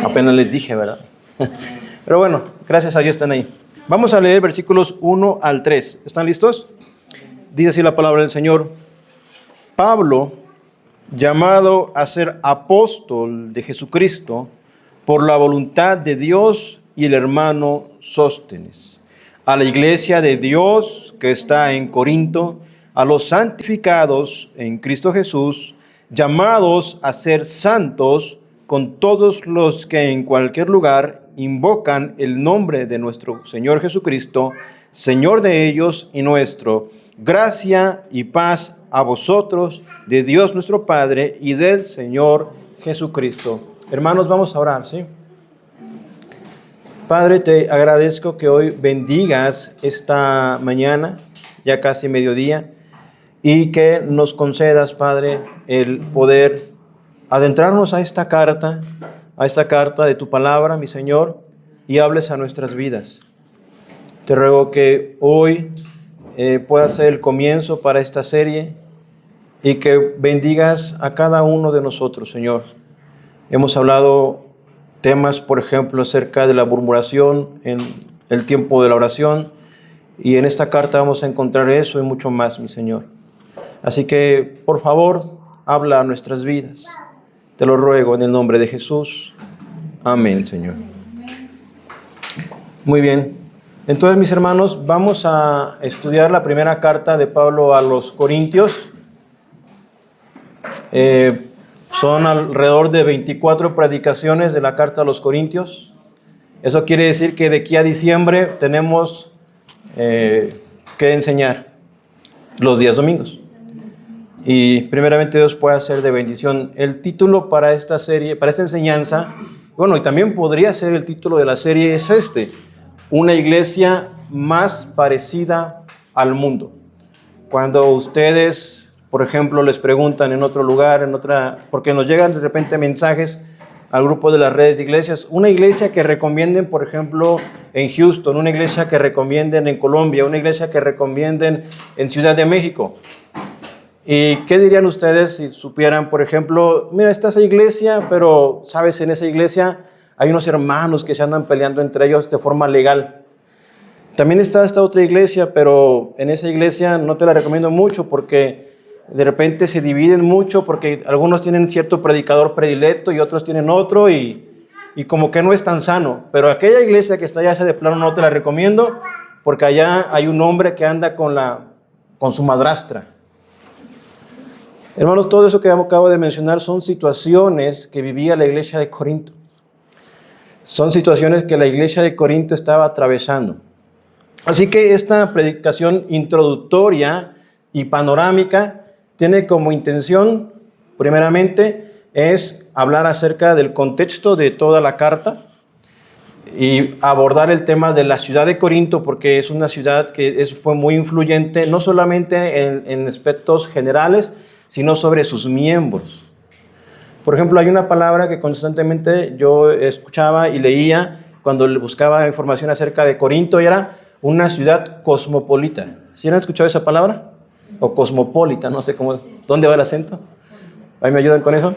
Apenas les dije, ¿verdad? Pero bueno, gracias a Dios están ahí. Vamos a leer versículos 1 al 3. ¿Están listos? Dice así la palabra del Señor. Pablo, llamado a ser apóstol de Jesucristo por la voluntad de Dios, y el hermano Sóstenes, a la iglesia de Dios que está en Corinto, a los santificados en Cristo Jesús, llamados a ser santos, con todos los que en cualquier lugar invocan el nombre de nuestro Señor Jesucristo, Señor de ellos y nuestro. Gracia y paz a vosotros, de Dios nuestro Padre y del Señor Jesucristo. Hermanos, vamos a orar, ¿sí? Padre, te agradezco que hoy bendigas esta mañana, ya casi mediodía, y que nos concedas, Padre, el poder adentrarnos a esta carta de tu palabra, mi Señor, y hables a nuestras vidas. Te ruego que hoy pueda ser el comienzo para esta serie y que bendigas a cada uno de nosotros, Señor. Hemos hablado temas, por ejemplo, acerca de la murmuración en el tiempo de la oración, y en esta carta vamos a encontrar eso y mucho más, mi Señor. Así que, por favor, habla a nuestras vidas. Te lo ruego en el nombre de Jesús. Amén, Señor. Muy bien. Entonces, mis hermanos, vamos a estudiar la primera carta de Pablo a los Corintios. Son alrededor de 24 predicaciones de la carta a los Corintios. Eso quiere decir que de aquí a diciembre tenemos que enseñar los días domingos. Y primeramente Dios puede hacer de bendición. El título para esta serie, para esta enseñanza, bueno, y también podría ser el título de la serie, es una iglesia más parecida al mundo. Cuando ustedes, por ejemplo, les preguntan en otro lugar, porque nos llegan de repente mensajes al grupo de las redes de iglesias, una iglesia que recomienden, por ejemplo, en Houston, una iglesia que recomienden en Colombia, una iglesia que recomienden en Ciudad de México. ¿Y qué dirían ustedes si supieran, por ejemplo, mira, está esa iglesia, pero, sabes, en esa iglesia hay unos hermanos que se andan peleando entre ellos de forma legal? También está esta otra iglesia, pero en esa iglesia no te la recomiendo mucho porque de repente se dividen mucho porque algunos tienen cierto predicador predilecto y otros tienen otro y como que no es tan sano. Pero aquella iglesia que está allá, esa de plano, no te la recomiendo porque allá hay un hombre que anda con su madrastra. Hermanos, todo eso que acabo de mencionar son situaciones que vivía la iglesia de Corinto. Son situaciones que la iglesia de Corinto estaba atravesando. Así que esta predicación introductoria y panorámica tiene como intención, primeramente, es hablar acerca del contexto de toda la carta y abordar el tema de la ciudad de Corinto, porque es una ciudad que fue muy influyente, no solamente en aspectos generales, sino sobre sus miembros. Por ejemplo, hay una palabra que constantemente yo escuchaba y leía cuando buscaba información acerca de Corinto, y era una ciudad cosmopolita. ¿Sí han escuchado esa palabra? O cosmopolita, no sé cómo, ¿dónde va el acento? Ahí me ayudan con eso.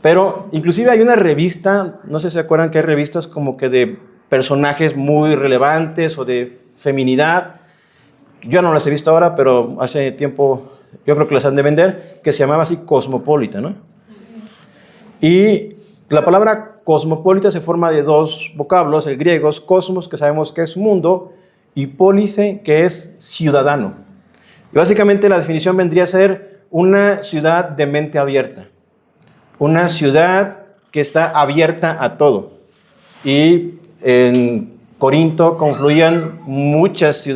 Pero inclusive hay una revista, no sé si se acuerdan que hay revistas como que de personajes muy relevantes o de feminidad. Yo no las he visto ahora, pero hace tiempo yo creo que las han de vender, que se llamaba así Cosmopolita, ¿no? Y la palabra cosmopolita se forma de dos vocablos, el griego es cosmos, que sabemos que es mundo, y pólice, que es ciudadano. Y básicamente la definición vendría a ser una ciudad de mente abierta, una ciudad que está abierta a todo. Y en Corinto confluían muchas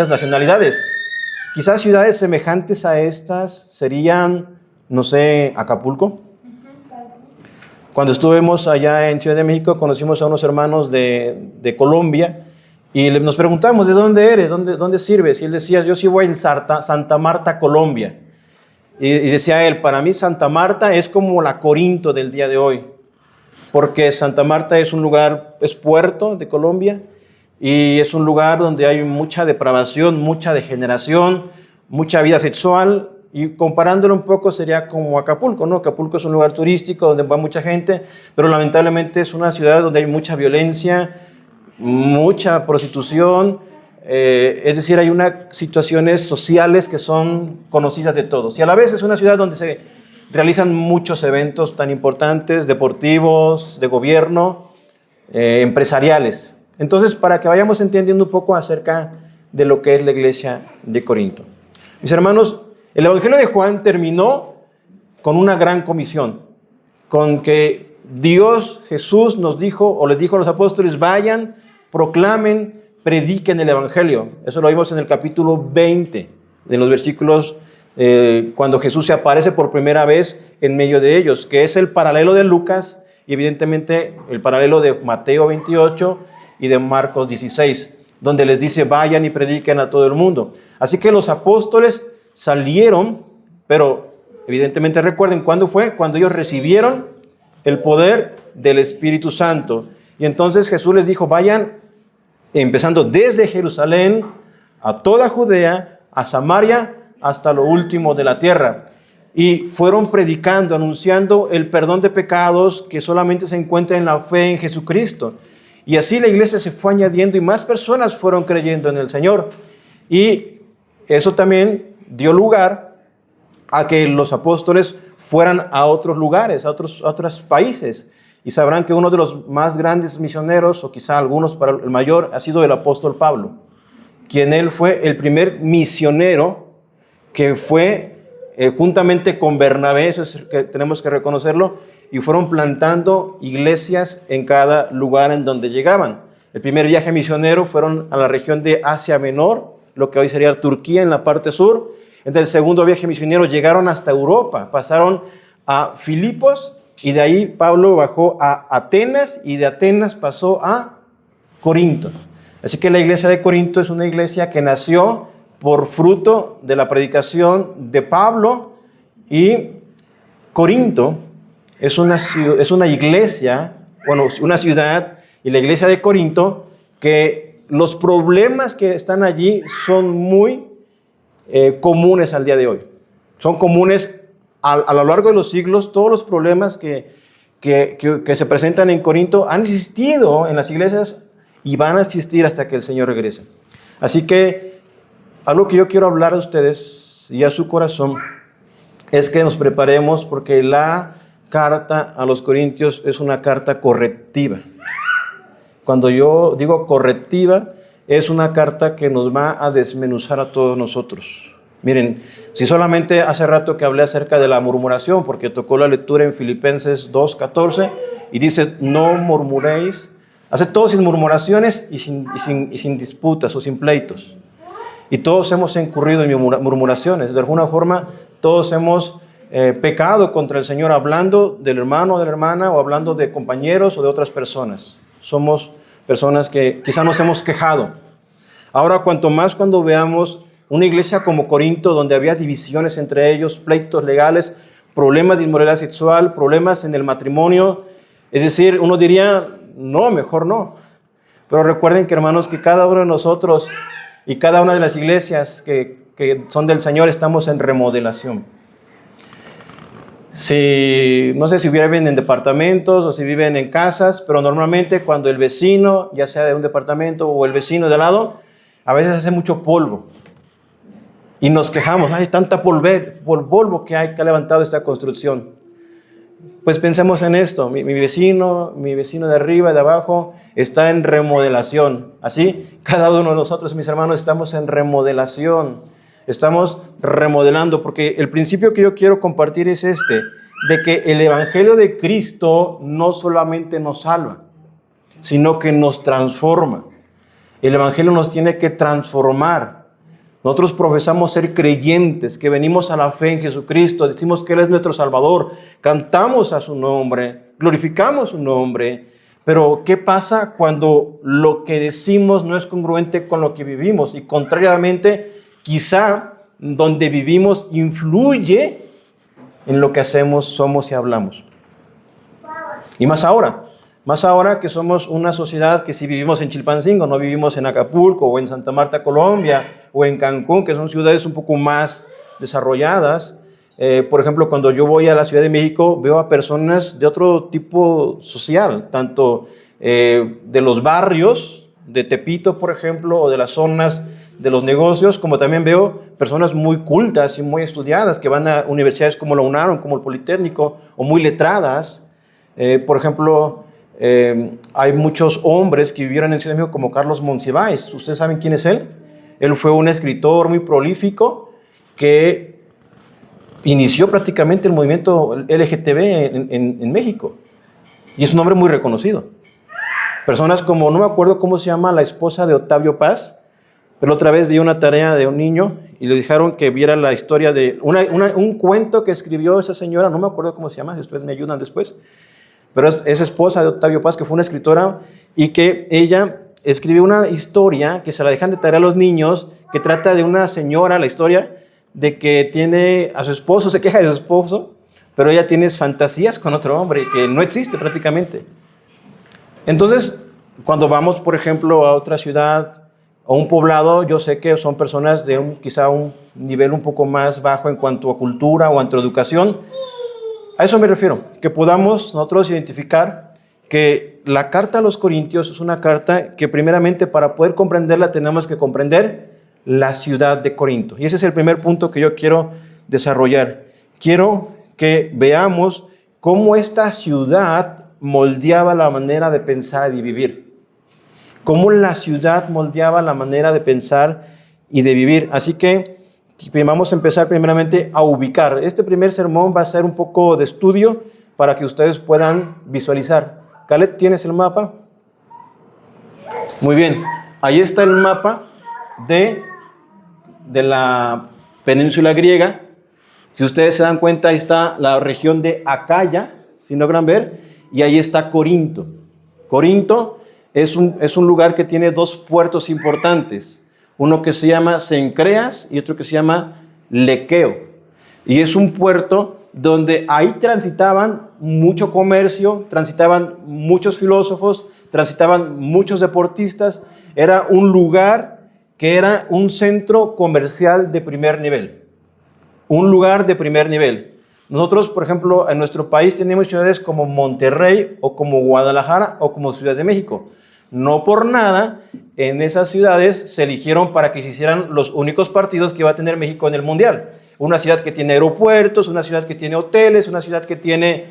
nacionalidades. Quizás ciudades semejantes a estas serían, no sé, Acapulco. Cuando estuvimos allá en Ciudad de México, conocimos a unos hermanos de Colombia y nos preguntamos, ¿de dónde eres? ¿Dónde sirves? Y él decía, yo sirvo en Santa Marta, Colombia. Y decía él, para mí Santa Marta es como la Corinto del día de hoy, porque Santa Marta es un lugar, es puerto de Colombia, y es un lugar donde hay mucha depravación, mucha degeneración, mucha vida sexual, y comparándolo un poco sería como Acapulco, ¿no? Acapulco es un lugar turístico donde va mucha gente, pero lamentablemente es una ciudad donde hay mucha violencia, mucha prostitución, es decir, hay unas situaciones sociales que son conocidas de todos. Y a la vez es una ciudad donde se realizan muchos eventos tan importantes, deportivos, de gobierno, empresariales. Entonces, para que vayamos entendiendo un poco acerca de lo que es la iglesia de Corinto. Mis hermanos, el Evangelio de Juan terminó con una gran comisión, con que Dios, Jesús nos dijo, o les dijo a los apóstoles, vayan, proclamen, prediquen el Evangelio. Eso lo vimos en el capítulo 20, en los versículos cuando Jesús se aparece por primera vez en medio de ellos, que es el paralelo de Lucas y evidentemente el paralelo de Mateo 28 y de Marcos 16, donde les dice, vayan y prediquen a todo el mundo. Así que los apóstoles salieron, pero evidentemente recuerden, ¿cuándo fue? Cuando ellos recibieron el poder del Espíritu Santo. Y entonces Jesús les dijo, vayan, empezando desde Jerusalén, a toda Judea, a Samaria, hasta lo último de la tierra. Y fueron predicando, anunciando el perdón de pecados que solamente se encuentra en la fe en Jesucristo. Y así la iglesia se fue añadiendo y más personas fueron creyendo en el Señor. Y eso también dio lugar a que los apóstoles fueran a otros lugares, a otros países. Y sabrán que uno de los más grandes misioneros, o quizá algunos para el mayor, ha sido el apóstol Pablo, quien él fue el primer misionero que fue juntamente con Bernabé, eso es que tenemos que reconocerlo, y fueron plantando iglesias en cada lugar en donde llegaban. El primer viaje misionero fueron a la región de Asia Menor, lo que hoy sería Turquía en la parte sur. Entonces el segundo viaje misionero llegaron hasta Europa, pasaron a Filipos, y de ahí Pablo bajó a Atenas y de Atenas pasó a Corinto. Así que la iglesia de Corinto es una iglesia que nació por fruto de la predicación de Pablo, y Corinto es una iglesia, bueno, una ciudad, y la iglesia de Corinto, que los problemas que están allí son muy comunes al día de hoy. Son comunes a lo largo de los siglos. Todos los problemas que se presentan en Corinto han existido en las iglesias y van a existir hasta que el Señor regrese. Así que algo que yo quiero hablar a ustedes y a su corazón es que nos preparemos, porque la carta a los Corintios es una carta correctiva. Cuando yo digo correctiva, es una carta que nos va a desmenuzar a todos nosotros. Miren, si solamente hace rato que hablé acerca de la murmuración, porque tocó la lectura en Filipenses 2:14, y dice, no murmuréis, hace todo sin murmuraciones y sin disputas o sin pleitos. Y todos hemos incurrido en murmuraciones. De alguna forma, todos hemos pecado contra el Señor, hablando del hermano o de la hermana, o hablando de compañeros o de otras personas. Somos personas que quizá nos hemos quejado. Ahora, cuanto más cuando veamos una iglesia como Corinto, donde había divisiones entre ellos, pleitos legales, problemas de inmoralidad sexual, problemas en el matrimonio, es decir, uno diría, no, mejor no. Pero recuerden que, hermanos, que cada uno de nosotros y cada una de las iglesias que son del Señor estamos en remodelación. No sé si viven en departamentos o si viven en casas, pero normalmente cuando el vecino, ya sea de un departamento o el vecino de al lado, a veces hace mucho polvo. Y nos quejamos, hay tanta polvo que ha levantado esta construcción. Pues pensemos en esto, mi vecino de arriba, de abajo, está en remodelación. Así, cada uno de nosotros, mis hermanos, estamos en remodelación. Estamos remodelando, porque el principio que yo quiero compartir es este, de que el Evangelio de Cristo no solamente nos salva, sino que nos transforma. El Evangelio nos tiene que transformar. Nosotros profesamos ser creyentes, que venimos a la fe en Jesucristo, decimos que Él es nuestro Salvador, cantamos a su nombre, glorificamos su nombre, pero ¿qué pasa cuando lo que decimos no es congruente con lo que vivimos? Y contrariamente, quizá donde vivimos influye en lo que hacemos, somos y hablamos. Y más ahora que somos una sociedad que si vivimos en Chilpancingo, no vivimos en Acapulco o en Santa Marta, Colombia, o en Cancún, que son ciudades un poco más desarrolladas. Por ejemplo, cuando yo voy a la Ciudad de México, veo a personas de otro tipo social, tanto de los barrios de Tepito, por ejemplo, o de las zonas de los negocios, como también veo personas muy cultas y muy estudiadas que van a universidades como la UNAM, como el Politécnico, o muy letradas. Por ejemplo, hay muchos hombres que vivieron en Ciudad de México como Carlos Monsiváis. ¿Ustedes saben quién es él? Él fue un escritor muy prolífico que inició prácticamente el movimiento LGTB en México. Y es un hombre muy reconocido. Personas como, no me acuerdo cómo se llama la esposa de Octavio Paz, pero otra vez vi una tarea de un niño y le dijeron que viera la historia de un cuento que escribió esa señora, no me acuerdo cómo se llama, si ustedes me ayudan después, pero es esposa de Octavio Paz, que fue una escritora y que ella escribió una historia que se la dejan de tarea a los niños, que trata de una señora, la historia, de que tiene a su esposo, se queja de su esposo, pero ella tiene fantasías con otro hombre que no existe prácticamente. Entonces, cuando vamos, por ejemplo, a otra ciudad o un poblado, yo sé que son personas de quizá un nivel un poco más bajo en cuanto a cultura o a educación. A eso me refiero, que podamos nosotros identificar que la carta a los Corintios es una carta que primeramente para poder comprenderla tenemos que comprender la ciudad de Corinto. Y ese es el primer punto que yo quiero desarrollar. Quiero que veamos cómo esta ciudad moldeaba la manera de pensar y de vivir. Cómo la ciudad moldeaba la manera de pensar y de vivir. Así que vamos a empezar primeramente a ubicar. Este primer sermón va a ser un poco de estudio para que ustedes puedan visualizar. Caleb, ¿tienes el mapa? Muy bien. Ahí está el mapa de la península griega. Si ustedes se dan cuenta, ahí está la región de Acaya, si logran ver, y ahí está Corinto. Corinto es un lugar que tiene dos puertos importantes, uno que se llama Cencreas y otro que se llama Lequeo. Y es un puerto donde ahí transitaban mucho comercio, transitaban muchos filósofos, transitaban muchos deportistas. Era un lugar que era un centro comercial de primer nivel. Un lugar de primer nivel. Nosotros, por ejemplo, en nuestro país tenemos ciudades como Monterrey o como Guadalajara o como Ciudad de México. No por nada, en esas ciudades se eligieron para que se hicieran los únicos partidos que va a tener México en el Mundial. Una ciudad que tiene aeropuertos, una ciudad que tiene hoteles, una ciudad que tiene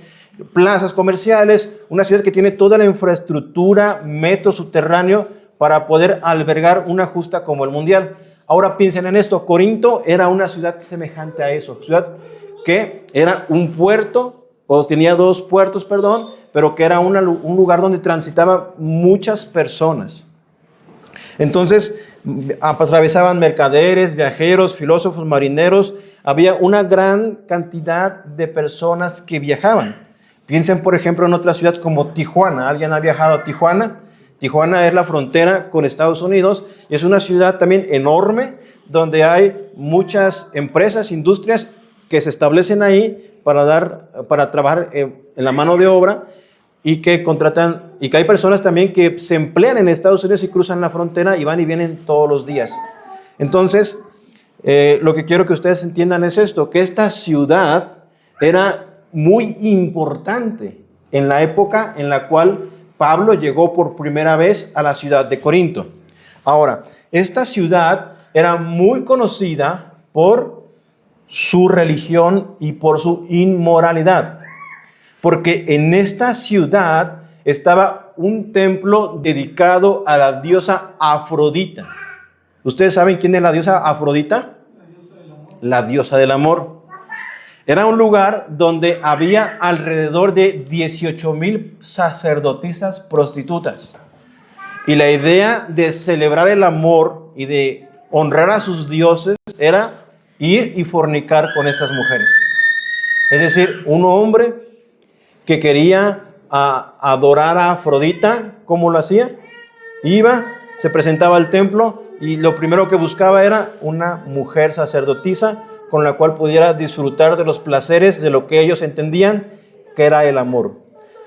plazas comerciales, una ciudad que tiene toda la infraestructura, metro subterráneo para poder albergar una justa como el Mundial. Ahora piensen en esto, Corinto era una ciudad semejante a eso, ciudad que era un puerto, o tenía dos puertos, perdón, pero que era un lugar donde transitaban muchas personas. Entonces, atravesaban mercaderes, viajeros, filósofos, marineros. Había una gran cantidad de personas que viajaban. Piensen, por ejemplo, en otra ciudad como Tijuana. ¿Alguien ha viajado a Tijuana? Tijuana es la frontera con Estados Unidos. Es una ciudad también enorme, donde hay muchas empresas, industrias que se establecen ahí para trabajar en la mano de obra, y que contratan, y que hay personas también que se emplean en Estados Unidos y cruzan la frontera y van y vienen todos los días. Entonces, lo que quiero que ustedes entiendan es esto, que esta ciudad era muy importante en la época en la cual Pablo llegó por primera vez a la ciudad de Corinto. Ahora, esta ciudad era muy conocida por su religión y por su inmoralidad. Porque en esta ciudad estaba un templo dedicado a la diosa Afrodita. ¿Ustedes saben quién es la diosa Afrodita? La diosa del amor. La diosa del amor. Era un lugar donde había alrededor de 18,000 sacerdotisas prostitutas. Y la idea de celebrar el amor y de honrar a sus dioses era ir y fornicar con estas mujeres. Es decir, un hombre que quería adorar a Afrodita, ¿cómo lo hacía? Iba, se presentaba al templo y lo primero que buscaba era una mujer sacerdotisa con la cual pudiera disfrutar de los placeres de lo que ellos entendían que era el amor.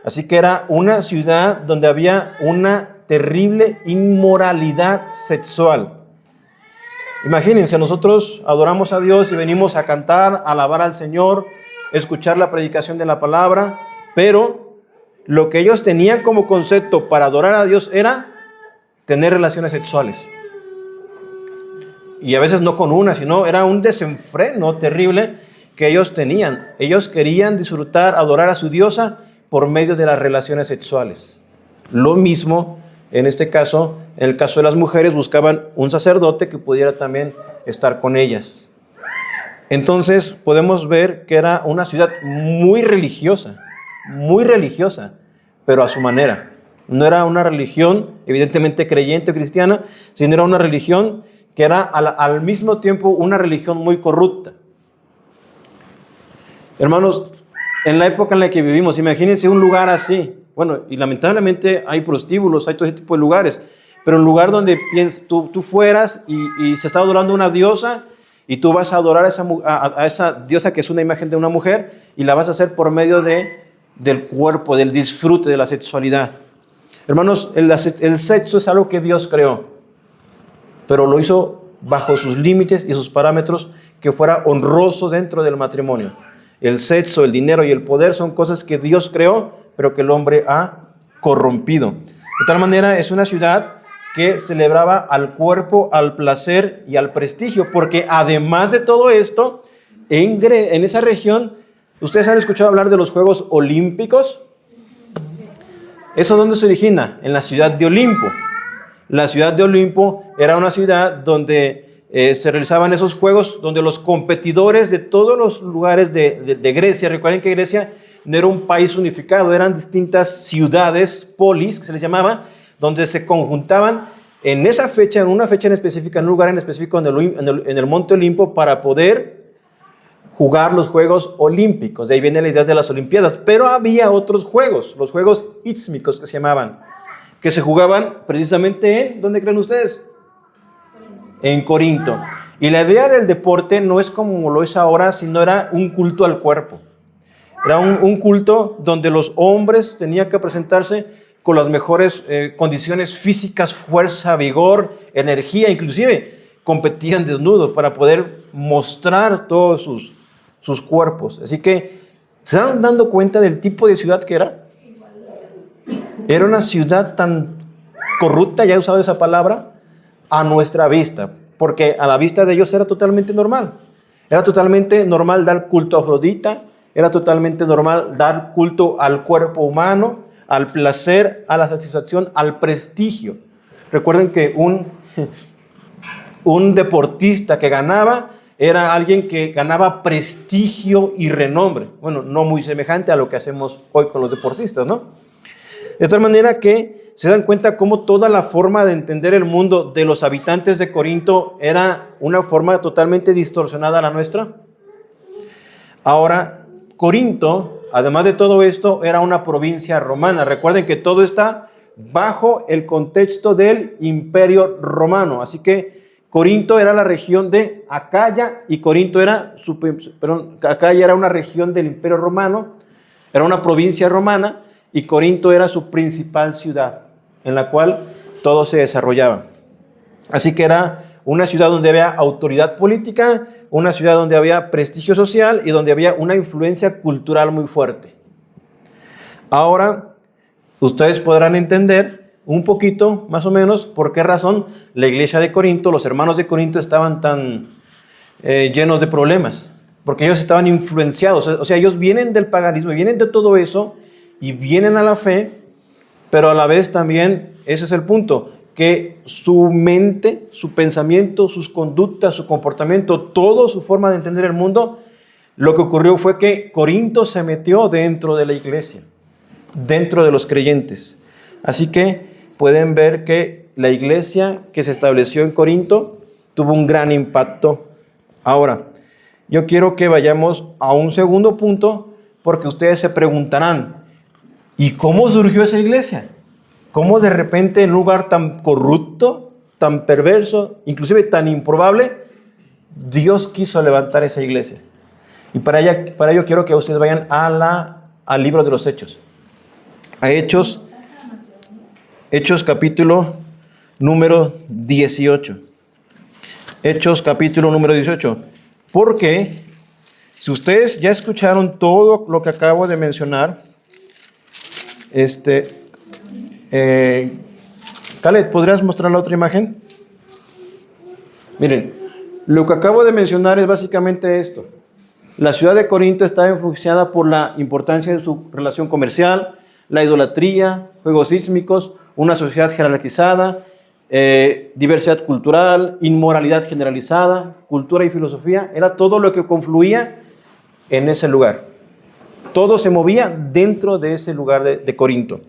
Así que era una ciudad donde había una terrible inmoralidad sexual. Imagínense, nosotros adoramos a Dios y venimos a cantar, a alabar al Señor, escuchar la predicación de la palabra, pero lo que ellos tenían como concepto para adorar a Dios era tener relaciones sexuales. Y a veces no con una, sino era un desenfreno terrible que ellos tenían. Ellos querían disfrutar, adorar a su diosa por medio de las relaciones sexuales. Lo mismo, en este caso, en el caso de las mujeres, buscaban un sacerdote que pudiera también estar con ellas. Entonces podemos ver que era una ciudad muy religiosa, pero a su manera. No era una religión evidentemente creyente o cristiana, sino era una religión que era al mismo tiempo una religión muy corrupta. Hermanos, en la época en la que vivimos, imagínense un lugar así. Bueno, y lamentablemente hay prostíbulos, hay todo ese tipo de lugares, pero un lugar donde tú fueras y se está adorando una diosa y tú vas a adorar a esa diosa que es una imagen de una mujer y la vas a hacer por medio del cuerpo, del disfrute de la sexualidad. Hermanos, el sexo es algo que Dios creó, pero lo hizo bajo sus límites y sus parámetros que fuera honroso dentro del matrimonio. El sexo, el dinero y el poder son cosas que Dios creó, pero que el hombre ha corrompido. De tal manera, es una ciudad que celebraba al cuerpo, al placer y al prestigio, porque además de todo esto, en esa región, ¿ustedes han escuchado hablar de los Juegos Olímpicos? ¿Eso dónde se origina? En la ciudad de Olimpo. La ciudad de Olimpo era una ciudad donde se realizaban esos juegos, donde los competidores de todos los lugares de Grecia, recuerden que Grecia no era un país unificado, eran distintas ciudades, polis, que se les llamaba, donde se conjuntaban en esa fecha, en una fecha en específica, en un lugar en específico en el Monte Olimpo para poder jugar los Juegos Olímpicos. De ahí viene la idea de las Olimpiadas. Pero había otros juegos, los Juegos Ístmicos que se llamaban, que se jugaban precisamente en, ¿dónde creen ustedes? En Corinto. Y la idea del deporte no es como lo es ahora, sino era un culto al cuerpo. Era un culto donde los hombres tenían que presentarse con las mejores condiciones físicas, fuerza, vigor, energía, inclusive competían desnudos para poder mostrar todos sus cuerpos. Así que, ¿se dan dando cuenta del tipo de ciudad que era? Era una ciudad tan corrupta, ya he usado esa palabra, a nuestra vista, porque a la vista de ellos era totalmente normal. Era totalmente normal dar culto a Afrodita, era totalmente normal dar culto al cuerpo humano, al placer, a la satisfacción, al prestigio. Recuerden que un deportista que ganaba era alguien que ganaba prestigio y renombre. Bueno, no muy semejante a lo que hacemos hoy con los deportistas, ¿no? De tal manera que se dan cuenta cómo toda la forma de entender el mundo de los habitantes de Corinto era una forma totalmente distorsionada a la nuestra. Ahora, Corinto, además de todo esto, era una provincia romana. Recuerden que todo está bajo el contexto del Imperio Romano. Así que Corinto era la región de Acaya y Corinto era, Acaya era una región del Imperio Romano, era una provincia romana y Corinto era su principal ciudad en la cual todo se desarrollaba. Así que era una ciudad donde había autoridad política, una ciudad donde había prestigio social y donde había una influencia cultural muy fuerte. Ahora, ustedes podrán entender un poquito, más o menos, por qué razón la iglesia de Corinto, los hermanos de Corinto estaban tan llenos de problemas. Porque ellos estaban influenciados, o sea, ellos vienen del paganismo, vienen de todo eso y vienen a la fe, pero a la vez también, ese es el punto, que su mente, su pensamiento, sus conductas, su comportamiento, toda su forma de entender el mundo, lo que ocurrió fue que Corinto se metió dentro de la iglesia, dentro de los creyentes. Así que pueden ver que la iglesia que se estableció en Corinto tuvo un gran impacto. Ahora, yo quiero que vayamos a un segundo punto, porque ustedes se preguntarán, ¿y cómo surgió esa iglesia? ¿Cómo de repente en un lugar tan corrupto, tan perverso, inclusive tan improbable, Dios quiso levantar esa iglesia? Y para ello quiero que ustedes vayan al libro de los Hechos. A Hechos capítulo número 18. Hechos capítulo número 18. Porque si ustedes ya escucharon todo lo que acabo de mencionar, Khaled, ¿podrías mostrar la otra imagen? Miren, lo que acabo de mencionar es básicamente esto. La ciudad de Corinto estaba influenciada por la importancia de su relación comercial, la idolatría, juegos sísmicos, una sociedad jerarquizada, diversidad cultural, inmoralidad generalizada, cultura y filosofía. Era todo lo que confluía en ese lugar. Todo se movía dentro de ese lugar de Corinto.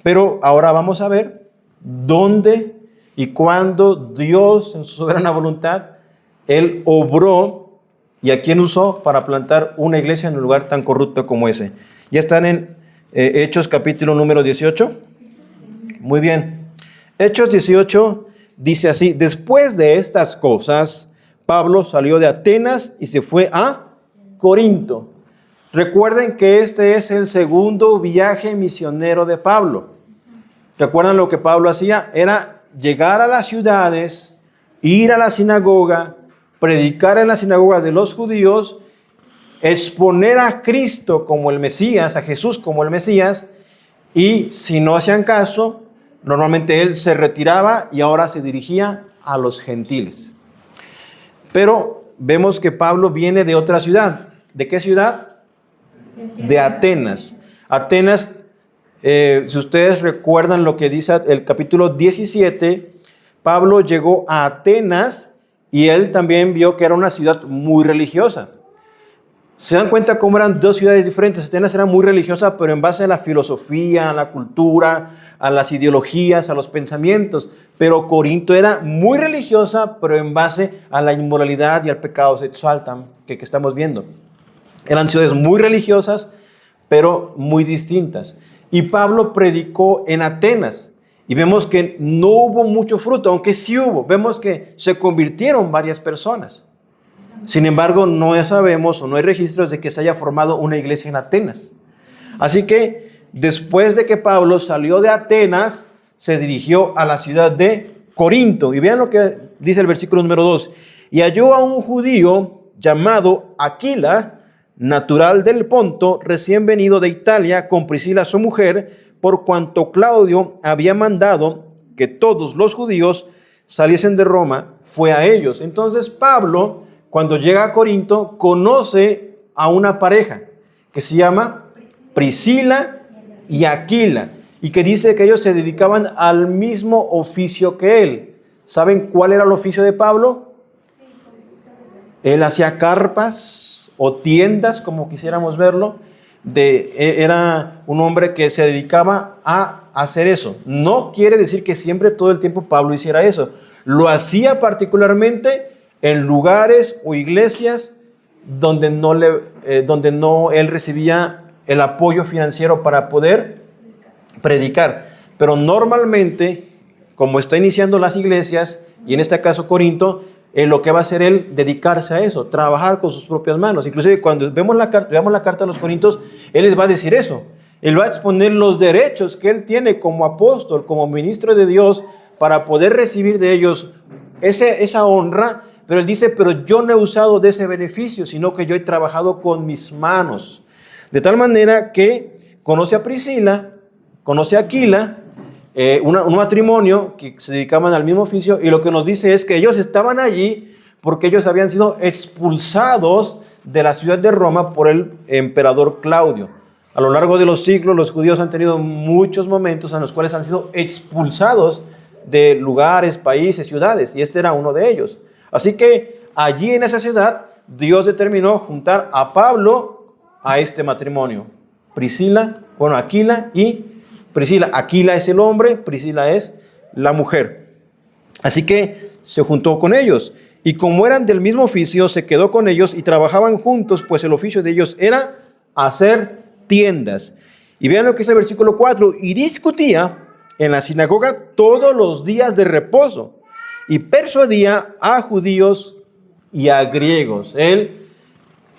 Pero ahora vamos a ver dónde y cuándo Dios, en su soberana voluntad, Él obró y a quién usó para plantar una iglesia en un lugar tan corrupto como ese. Ya están en Hechos capítulo número 18. Muy bien. Hechos 18 dice así: después de estas cosas, Pablo salió de Atenas y se fue a Corinto. Recuerden que este es el segundo viaje misionero de Pablo. ¿Recuerdan lo que Pablo hacía? Era llegar a las ciudades, ir a la sinagoga, predicar en las sinagogas de los judíos, exponer a Cristo como el Mesías, a Jesús como el Mesías, y si no hacían caso, normalmente él se retiraba y ahora se dirigía a los gentiles. Pero vemos que Pablo viene de otra ciudad. ¿De qué ciudad? De Atenas. Atenas, si ustedes recuerdan lo que dice el capítulo 17, Pablo llegó a Atenas y él también vio que era una ciudad muy religiosa. ¿Se dan cuenta cómo eran dos ciudades diferentes? Atenas era muy religiosa, pero en base a la filosofía, a la cultura, a las ideologías, a los pensamientos. Pero Corinto era muy religiosa, pero en base a la inmoralidad y al pecado sexual que estamos viendo. Eran ciudades muy religiosas, pero muy distintas. Y Pablo predicó en Atenas. Y vemos que no hubo mucho fruto, aunque sí hubo. Vemos que se convirtieron varias personas. Sin embargo, no sabemos o no hay registros de que se haya formado una iglesia en Atenas. Así que después de que Pablo salió de Atenas, se dirigió a la ciudad de Corinto. Y vean lo que dice el versículo número 2. Y halló a un judío llamado Aquila, natural del Ponto, recién venido de Italia, con Priscila su mujer, por cuanto Claudio había mandado que todos los judíos saliesen de Roma, fue a ellos. Entonces Pablo, cuando llega a Corinto, conoce a una pareja que se llama Priscila y Aquila, y que dice que ellos se dedicaban al mismo oficio que él. ¿Saben cuál era el oficio de Pablo? Él hacía carpas o tiendas, como quisiéramos verlo. Era un hombre que se dedicaba a hacer eso. No quiere decir que siempre, todo el tiempo, Pablo hiciera eso. Lo hacía particularmente en lugares o iglesias donde no él recibía el apoyo financiero para poder predicar. Pero normalmente, como está iniciando las iglesias, y en este caso Corinto, lo que va a hacer él, dedicarse a eso, trabajar con sus propias manos. Inclusive cuando veamos la carta a los Corintios, él les va a decir eso. Él va a exponer los derechos que él tiene como apóstol, como ministro de Dios, para poder recibir de ellos esa honra. Pero él dice, pero yo no he usado de ese beneficio, sino que yo he trabajado con mis manos. De tal manera que conoce a Priscila, conoce a Aquila, un matrimonio que se dedicaban al mismo oficio, y lo que nos dice es que ellos estaban allí porque ellos habían sido expulsados de la ciudad de Roma por el emperador Claudio. A lo largo de los siglos, los judíos han tenido muchos momentos en los cuales han sido expulsados de lugares, países, ciudades, y este era uno de ellos. Así que allí en esa ciudad, Dios determinó juntar a Pablo a este matrimonio. Aquila y Priscila. Aquila es el hombre, Priscila es la mujer. Así que se juntó con ellos. Y como eran del mismo oficio, se quedó con ellos y trabajaban juntos, pues el oficio de ellos era hacer tiendas. Y vean lo que es el versículo 4. Y discutía en la sinagoga todos los días de reposo y persuadía a judíos y a griegos. Él,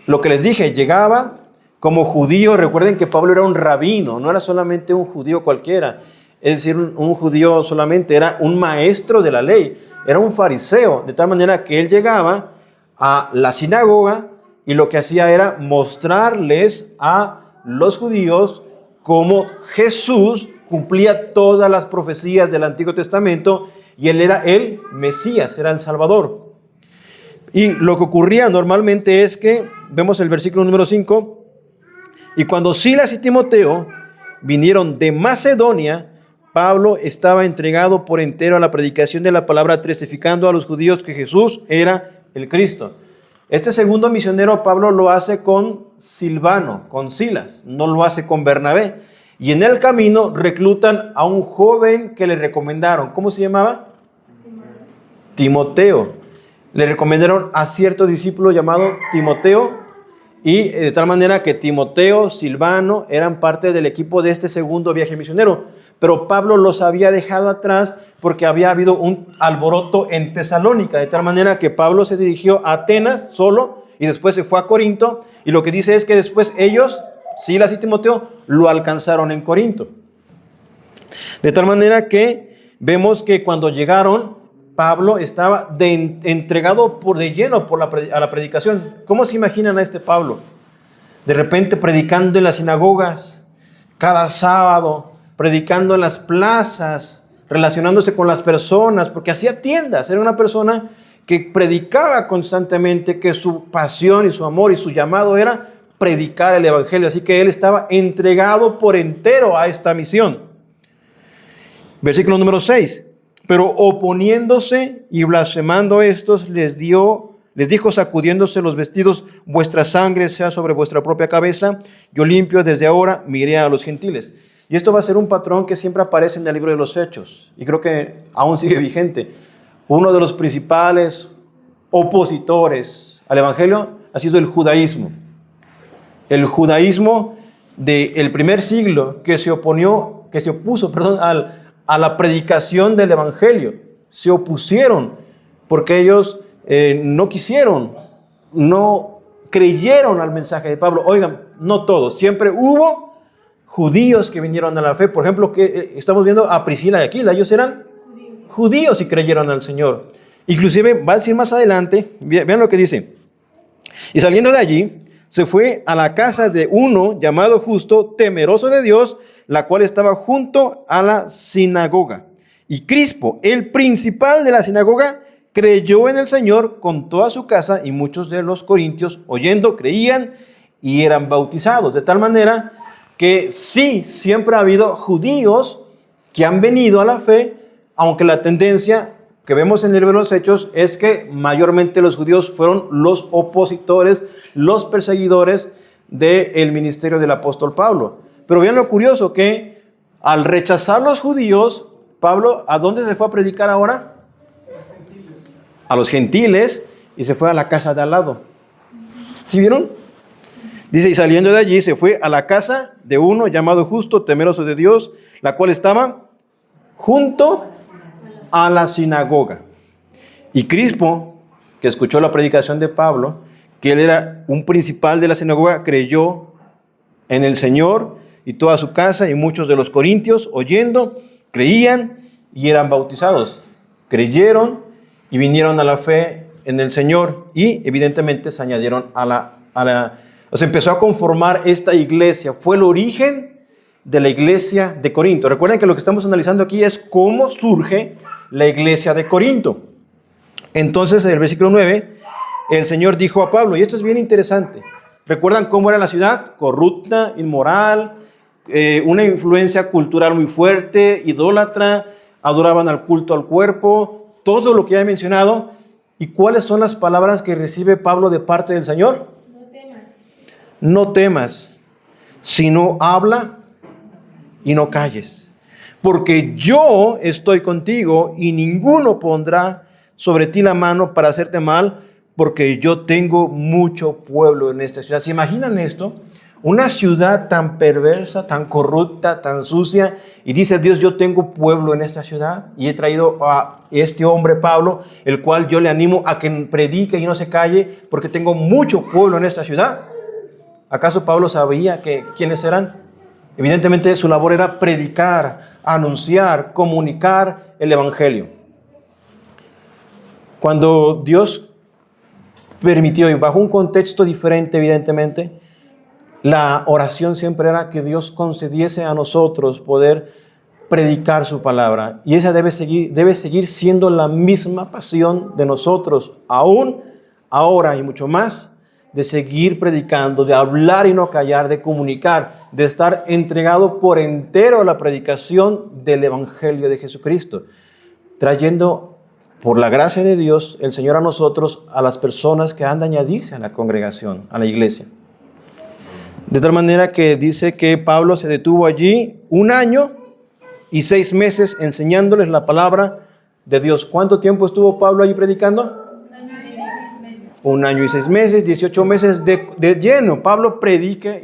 lo que les dije, llegaba como judío. Recuerden que Pablo era un rabino, no era solamente un judío cualquiera. Es decir, un judío solamente, era un maestro de la ley. era un fariseo, de tal manera que él llegaba a la sinagoga y lo que hacía era mostrarles a los judíos cómo Jesús cumplía todas las profecías del Antiguo Testamento y él era el Mesías, era el Salvador. Y lo que ocurría normalmente es que, vemos el versículo número 5, y cuando Silas y Timoteo vinieron de Macedonia, Pablo estaba entregado por entero a la predicación de la palabra, testificando a los judíos que Jesús era el Cristo. Este segundo misionero Pablo lo hace con Silvano, con Silas, no lo hace con Bernabé. Y en el camino reclutan a un joven que le recomendaron. ¿Cómo se llamaba? Timoteo. Le recomendaron a cierto discípulo llamado Timoteo, y de tal manera que Timoteo, Silvano eran parte del equipo de este segundo viaje misionero. Pero Pablo los había dejado atrás porque había habido un alboroto en Tesalónica, de tal manera que Pablo se dirigió a Atenas solo y después se fue a Corinto, y lo que dice es que después ellos, Silas y Timoteo, lo alcanzaron en Corinto. De tal manera que vemos que cuando llegaron, Pablo estaba entregado de lleno a la predicación. ¿Cómo se imaginan a este Pablo? De repente predicando en las sinagogas, cada sábado, predicando en las plazas, relacionándose con las personas, porque hacía tiendas. Era una persona que predicaba constantemente, que su pasión y su amor y su llamado era predicar el evangelio. Así que él estaba entregado por entero a esta misión. Versículo número 6. Pero oponiéndose y blasfemando estos, les dijo, sacudiéndose los vestidos: vuestra sangre sea sobre vuestra propia cabeza, yo limpio desde ahora, miré a los gentiles. Y esto va a ser un patrón que siempre aparece en el libro de los Hechos, y creo que aún sigue vigente. Uno de los principales opositores al evangelio ha sido el judaísmo. El judaísmo del primer siglo que se opuso a la predicación del evangelio. Se opusieron porque ellos no quisieron, no creyeron al mensaje de Pablo. Oigan, no todos, siempre hubo judíos que vinieron a la fe. Por ejemplo, que estamos viendo a Priscila y Aquila, ellos eran judíos y creyeron al Señor. Inclusive va a decir más adelante, vean lo que dice: y saliendo de allí, se fue a la casa de uno llamado Justo, temeroso de Dios, la cual estaba junto a la sinagoga. Y Crispo, el principal de la sinagoga, creyó en el Señor con toda su casa, y muchos de los corintios, oyendo, creían y eran bautizados. De tal manera que sí, siempre ha habido judíos que han venido a la fe, aunque la tendencia que vemos en el libro de los Hechos es que mayormente los judíos fueron los opositores, los perseguidores del ministerio del apóstol Pablo. Pero vean lo curioso, que al rechazar los judíos, Pablo, ¿a dónde se fue a predicar ahora? A los gentiles, y se fue a la casa de al lado. ¿Sí vieron? Dice: y saliendo de allí se fue a la casa de uno llamado Justo, temeroso de Dios, la cual estaba junto a la sinagoga. Y Crispo, que escuchó la predicación de Pablo, que él era un principal de la sinagoga, creyó en el Señor y toda su casa, y muchos de los corintios, oyendo, creían y eran bautizados. Creyeron y vinieron a la fe en el Señor, y evidentemente se añadieron se empezó a conformar esta iglesia. Fue el origen de la iglesia de Corinto. Recuerden que lo que estamos analizando aquí es cómo surge la iglesia de Corinto. Entonces, en el versículo 9, el Señor dijo a Pablo, y esto es bien interesante. ¿Recuerdan cómo era la ciudad? Corrupta, inmoral, una influencia cultural muy fuerte, idólatra, adoraban al culto al cuerpo, todo lo que ya he mencionado. ¿Y cuáles son las palabras que recibe Pablo de parte del Señor? No temas. No temas, sino habla y no calles, porque yo estoy contigo, y ninguno pondrá sobre ti la mano para hacerte mal, porque yo tengo mucho pueblo en esta ciudad. ¿Se imaginan esto? Una ciudad tan perversa, tan corrupta, tan sucia, y dice Dios: yo tengo pueblo en esta ciudad, y he traído a este hombre Pablo, el cual yo le animo a que predique y no se calle, porque tengo mucho pueblo en esta ciudad. ¿Acaso Pablo sabía quiénes eran? Evidentemente su labor era predicar, anunciar, comunicar el evangelio. Cuando Dios permitió, y bajo un contexto diferente, evidentemente, la oración siempre era que Dios concediese a nosotros poder predicar su palabra. Y esa debe seguir siendo la misma pasión de nosotros, aún ahora y mucho más, de seguir predicando, de hablar y no callar, de comunicar, de estar entregado por entero a la predicación del Evangelio de Jesucristo, trayendo por la gracia de Dios el Señor a nosotros, a las personas que han de añadirse a la congregación, a la iglesia. De tal manera que dice que Pablo se detuvo allí 1 año y 6 meses enseñándoles la palabra de Dios. ¿Cuánto tiempo estuvo Pablo allí predicando? 1 año y 6 meses, 18 meses de lleno. Pablo predique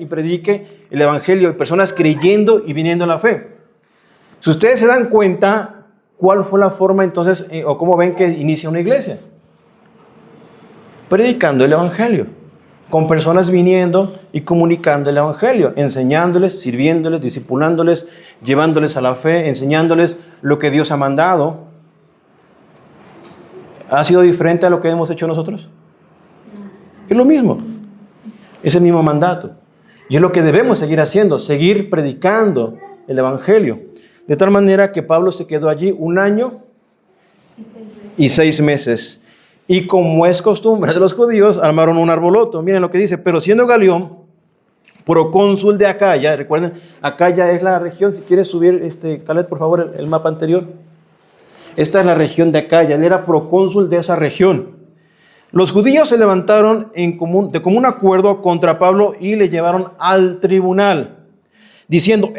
el Evangelio y personas creyendo y viniendo a la fe. Si ustedes se dan cuenta, ¿cuál fue la forma entonces, o cómo ven que inicia una iglesia? Predicando el Evangelio, con personas viniendo y comunicando el Evangelio, enseñándoles, sirviéndoles, discipulándoles, llevándoles a la fe, enseñándoles lo que Dios ha mandado. ¿Ha sido diferente a lo que hemos hecho nosotros? Es lo mismo, es el mismo mandato. Y es lo que debemos seguir haciendo, seguir predicando el Evangelio. De tal manera que Pablo se quedó allí 1 año y 6 meses. Y como es costumbre de los judíos, armaron un arboloto. Miren lo que dice: pero siendo Galión procónsul de Acaya, recuerden, Acaya es la región, si quieres subir, Caleb, por favor, el mapa anterior. Esta es la región de Acaya, él era procónsul de esa región. Los judíos se levantaron de común acuerdo contra Pablo y le llevaron al tribunal, diciendo: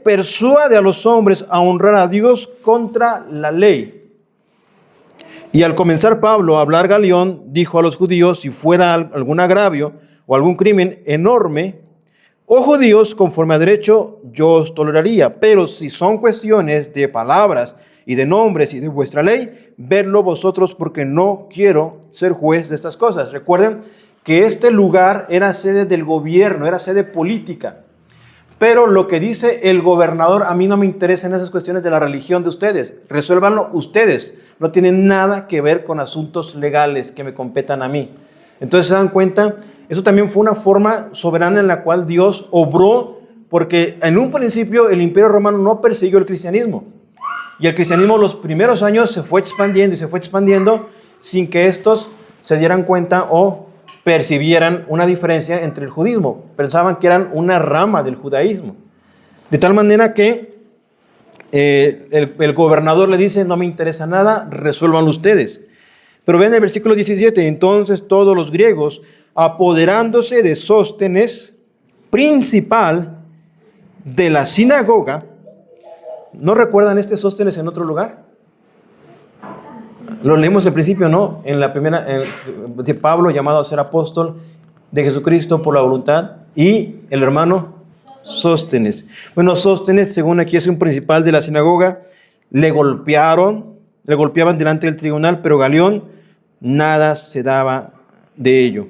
persuade a los hombres a honrar a Dios contra la ley. Y al comenzar Pablo a hablar Galión, dijo a los judíos: si fuera algún agravio o algún crimen enorme, oh judíos, conforme a derecho, yo os toleraría. Pero si son cuestiones de palabras y de nombres y de vuestra ley, vedlo vosotros, porque no quiero ser juez de estas cosas. Recuerden que este lugar era sede del gobierno, era sede política. Pero lo que dice el gobernador, a mí no me interesa en esas cuestiones de la religión de ustedes. Resuélvanlo ustedes. No tiene nada que ver con asuntos legales que me competan a mí. Entonces, ¿se dan cuenta? Eso también fue una forma soberana en la cual Dios obró, porque en un principio el Imperio Romano no persiguió el cristianismo. Y el cristianismo los primeros años se fue expandiendo y se fue expandiendo sin que estos se dieran cuenta o percibieran una diferencia entre el judaísmo. Pensaban que eran una rama del judaísmo. De tal manera que el gobernador le dice: no me interesa nada, resuélvanlo ustedes. Pero ven el versículo 17: entonces todos los griegos, apoderándose de Sóstenes, principal de la sinagoga. ¿No recuerdan Sóstenes en otro lugar? Lo leímos al principio, ¿no? En la primera, de Pablo, llamado a ser apóstol de Jesucristo por la voluntad, y el hermano Sóstenes. Bueno, Sóstenes, según aquí, es un principal de la sinagoga. Le golpeaban delante del tribunal, pero Galión nada se daba de ello.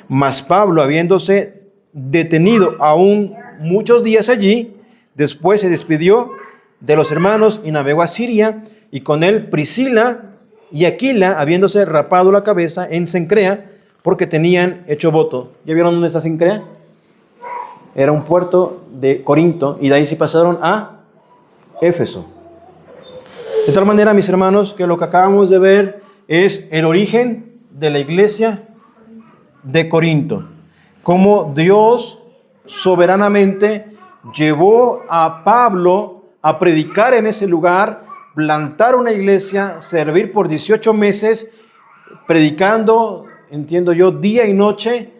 Mas Pablo, habiéndose detenido aún muchos días allí, después se despidió de los hermanos y navegó a Siria, y con él Priscila y Aquila, habiéndose rapado la cabeza en Cencrea, porque tenían hecho voto. ¿Ya vieron dónde está Cencrea? Era un puerto de Corinto, y de ahí se pasaron a Éfeso. De tal manera, mis hermanos, que lo que acabamos de ver es el origen de la iglesia de Corinto. Cómo Dios soberanamente llevó a Pablo a predicar en ese lugar, plantar una iglesia, servir por 18 meses, predicando, entiendo yo, día y noche,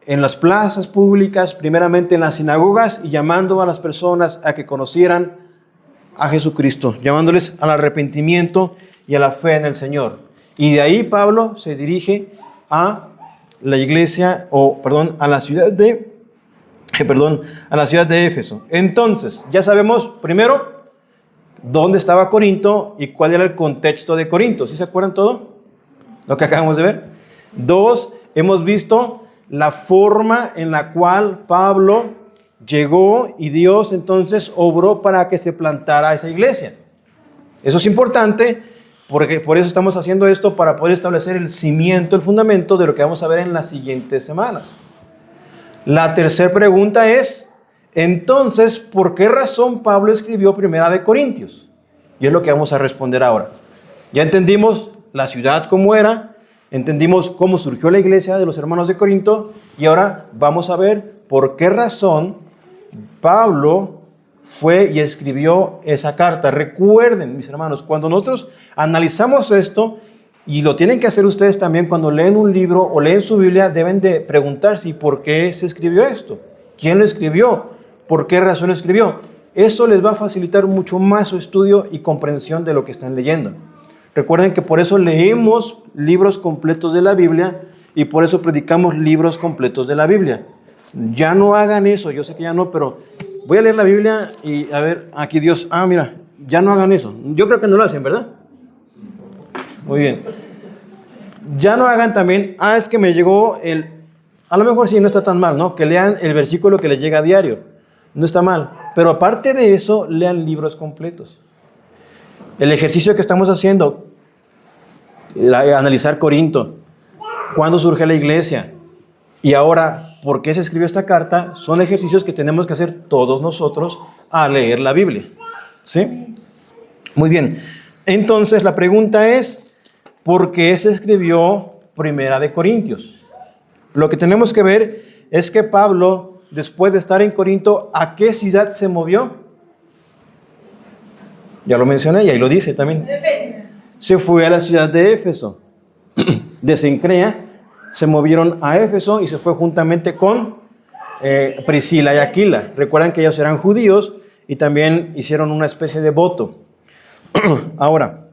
en las plazas públicas, primeramente en las sinagogas, y llamando a las personas a que conocieran a Jesucristo, llamándoles al arrepentimiento y a la fe en el Señor. Y de ahí Pablo se dirige a la iglesia, a la ciudad de Éfeso. Entonces, ya sabemos, primero, dónde estaba Corinto y cuál era el contexto de Corinto. ¿Sí se acuerdan todo lo que acabamos de ver? 2, hemos visto la forma en la cual Pablo llegó y Dios entonces obró para que se plantara esa iglesia. Eso es importante Porque por eso estamos haciendo esto, para poder establecer el cimiento, el fundamento de lo que vamos a ver en las siguientes semanas. La tercera pregunta es, entonces, ¿por qué razón Pablo escribió Primera de Corintios? Y es lo que vamos a responder ahora. Ya entendimos la ciudad cómo era, entendimos cómo surgió la iglesia de los hermanos de Corinto, y ahora vamos a ver por qué razón Pablo fue y escribió esa carta. Recuerden, mis hermanos, cuando nosotros analizamos esto, y lo tienen que hacer ustedes también cuando leen un libro o leen su Biblia, deben de preguntarse, ¿por qué se escribió esto? ¿Quién lo escribió? ¿Por qué razón lo escribió? Eso les va a facilitar mucho más su estudio y comprensión de lo que están leyendo. Recuerden que por eso leemos libros completos de la Biblia y por eso predicamos libros completos de la Biblia. Ya no hagan eso, yo sé que ya no, pero voy a leer la Biblia y a ver, aquí Dios, mira, ya no hagan eso. Yo creo que no lo hacen, ¿verdad? Muy bien. Ya no hagan también, es que me llegó a lo mejor sí, no está tan mal, ¿no? Que lean el versículo que les llega a diario. No está mal. Pero aparte de eso, lean libros completos. El ejercicio que estamos haciendo, analizar Corinto, cuándo surge la iglesia, y ahora, ¿por qué se escribió esta carta? Son ejercicios que tenemos que hacer todos nosotros a leer la Biblia. ¿Sí? Muy bien. Entonces, la pregunta es, ¿por qué se escribió Primera de Corintios? Lo que tenemos que ver es que Pablo, después de estar en Corinto, ¿a qué ciudad se movió? Ya lo mencioné y ahí lo dice también. Se fue a la ciudad de Éfeso. De Cencrea se movieron a Éfeso y se fue juntamente con Priscila y Aquila. Recuerdan que ellos eran judíos y también hicieron una especie de voto. Ahora,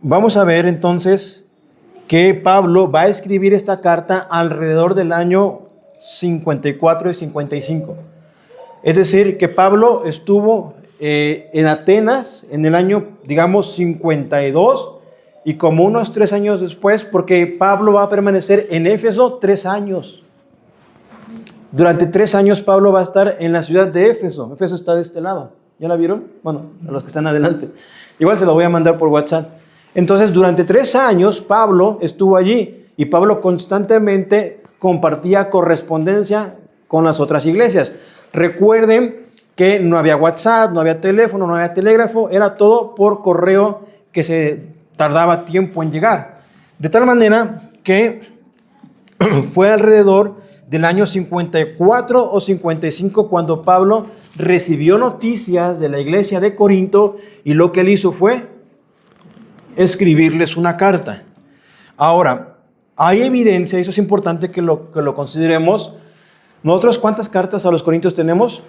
vamos a ver entonces que Pablo va a escribir esta carta alrededor del año 54 y 55. Es decir, que Pablo estuvo en Atenas en el año, digamos, 52 y como unos 3 años después, porque Pablo va a permanecer en Éfeso 3 años. Durante 3 años Pablo va a estar en la ciudad de Éfeso. Éfeso está de este lado. ¿Ya la vieron? Bueno, a los que están adelante. Igual se lo voy a mandar por WhatsApp. Entonces, durante 3 años Pablo estuvo allí y Pablo constantemente compartía correspondencia con las otras iglesias. Recuerden que no había WhatsApp, no había teléfono, no había telégrafo, era todo por correo que se tardaba tiempo en llegar. De tal manera que fue alrededor del año 54 o 55 cuando Pablo recibió noticias de la iglesia de Corinto y lo que él hizo fue escribirles una carta. Ahora, hay evidencia, eso es importante que lo consideremos. ¿Nosotros cuántas cartas a los Corintios tenemos?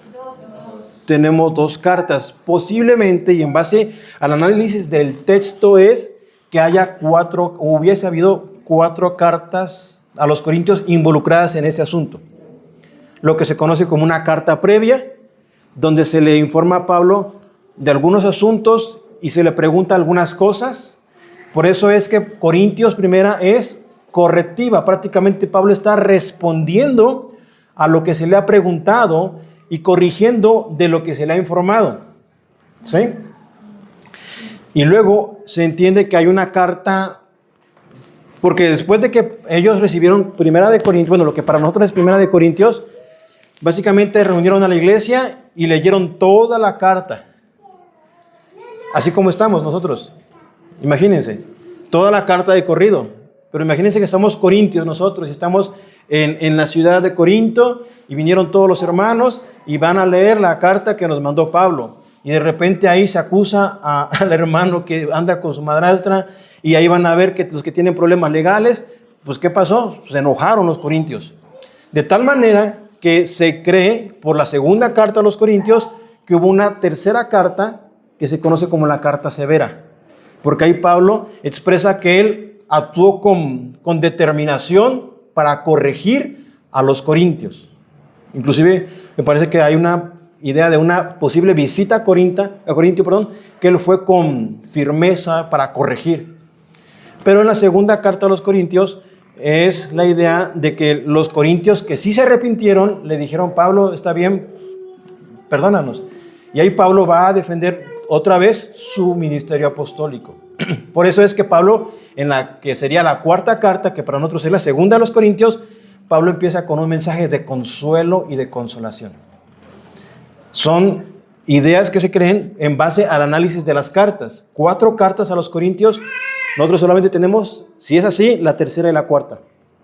Tenemos 2 cartas. Posiblemente, y en base al análisis del texto, es que hubiese habido 4 cartas a los Corintios involucradas en este asunto. Lo que se conoce como una carta previa, donde se le informa a Pablo de algunos asuntos y se le pregunta algunas cosas. Por eso es que Corintios primera es correctiva. Prácticamente Pablo está respondiendo a lo que se le ha preguntado y corrigiendo de lo que se le ha informado. ¿Sí? Y luego se entiende que hay una carta, porque después de que ellos recibieron Primera de Corintios, bueno, lo que para nosotros es Primera de Corintios, básicamente reunieron a la iglesia y leyeron toda la carta. Así como estamos nosotros. Imagínense, toda la carta de corrido. Pero imagínense que somos corintios nosotros y estamos en la ciudad de Corinto y vinieron todos los hermanos y van a leer la carta que nos mandó Pablo. Y de repente ahí se acusa al hermano que anda con su madrastra y ahí van a ver que los que tienen problemas legales, pues ¿qué pasó? Se enojaron los corintios. De tal manera que se cree por la segunda carta a los corintios que hubo una tercera carta que se conoce como la carta severa. Porque ahí Pablo expresa que él actuó con determinación para corregir a los corintios. Inclusive me parece que hay una idea de una posible visita a Corintio, que él fue con firmeza para corregir. Pero en la segunda carta a los corintios es la idea de que los corintios que sí se arrepintieron le dijeron: Pablo, está bien, perdónanos. Y ahí Pablo va a defender otra vez su ministerio apostólico. Por eso es que Pablo, en la que sería la cuarta carta, que para nosotros es la segunda de los Corintios, Pablo empieza con un mensaje de consuelo y de consolación. Son ideas que se creen en base al análisis de las cartas. 4 cartas a los Corintios, nosotros solamente tenemos, si es así, la tercera y la cuarta,